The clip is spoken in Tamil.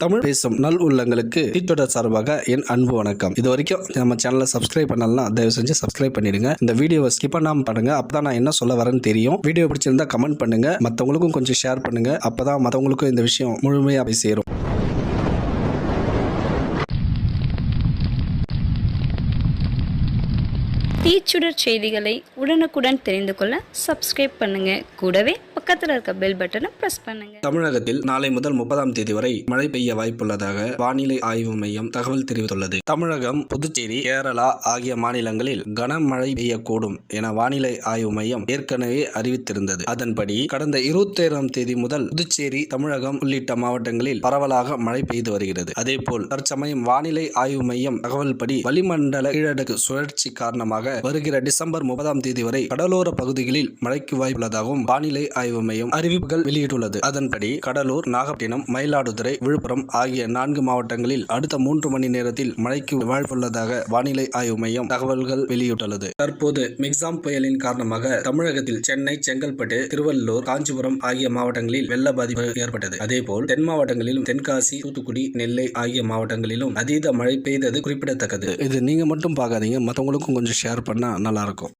தமிழ் பேசும் நல் உள்ளங்களுக்கு டீச்சர் சார்பாக என் அன்பு வணக்கம். இது வரைக்கும் நம்ம சேனலை சப்ஸ்கிரைப் பண்ணலாம், தயவு செஞ்சு சப்ஸ்கிரைப் பண்ணிடுங்க. இந்த வீடியோவை ஸ்கிப் பண்ணாம பாருங்க, அப்பதான் நான் என்ன சொல்ல வரேன்னு தெரியும். வீடியோ பிடிச்சிருந்தா கமெண்ட் பண்ணுங்க, மற்றவங்களுக்கும் கொஞ்சம் ஷேர் பண்ணுங்க, அப்பதான் மற்றவங்களுக்கும் இந்த விஷயம் முழுமையா போய் சேரும். தீச்சுடர் செய்திகளை உடனுக்குடன் தெரிந்து கொள்ள சப்ஸ்கிரைப் பண்ணுங்க. கூடவே பக்கத்தில் இருக்க பெல் பட்டனை பிரஸ் பண்ணுங்க. தமிழகத்தில் நாளை முதல் 30ஆம் தேதி வரை மழை பெய்ய வாய்ப்புள்ளதாக வானிலை ஆய்வு மையம் தகவல் தெரிவித்துள்ளது. தமிழகம், புதுச்சேரி, கேரளா ஆகிய மாநிலங்களில் கனமழை பெய்யக்கூடும் என வானிலை ஆய்வு மையம் ஏற்கனவே அறிவித்திருந்தது. அதன்படி கடந்த 27ஆம் தேதி முதல் புதுச்சேரி, தமிழகம் உள்ளிட்ட மாவட்டங்களில் பரவலாக மழை பெய்து வருகிறது. அதேபோல் தற்சமயம் வானிலை ஆய்வு மையம் தகவல் படி வளிமண்டல கீழடுக்கு சுழற்சி காரணமாக வருகிற டிசம்பர் 30ஆம் தேதி வரை கடலோர பகுதிகளில் மழைக்கு வாய்ப்புள்ளதாகவும் வானிலை ஆய்வு மையம் அறிவிப்புகள் வெளியிட்டுள்ளது. அதன்படி கடலூர், நாகப்பட்டினம், மயிலாடுதுறை, விழுப்புரம் ஆகிய 4 மாவட்டங்களில் அடுத்த 3 மணி நேரத்தில் மழைக்கு வாய்ப்புள்ளதாக வானிலை ஆய்வு மையம் தகவல்கள் வெளியிட்டுள்ளது. தற்போது மிக்ஸாம் புயலின் காரணமாக தமிழகத்தில் சென்னை, செங்கல்பட்டு, திருவள்ளூர், காஞ்சிபுரம் ஆகிய மாவட்டங்களில் வெள்ள பாதிப்பு ஏற்பட்டது. அதேபோல் தென் மாவட்டங்களிலும் தென்காசி, தூத்துக்குடி, நெல்லை ஆகிய மாவட்டங்களிலும் அதீத மழை பெய்தது குறிப்பிடத்தக்கது. இது நீங்க மட்டும் பார்க்காதீங்க, மற்றவங்களுக்கும் கொஞ்சம் ஷேர் பண்ணா நல்லா இருக்கும்.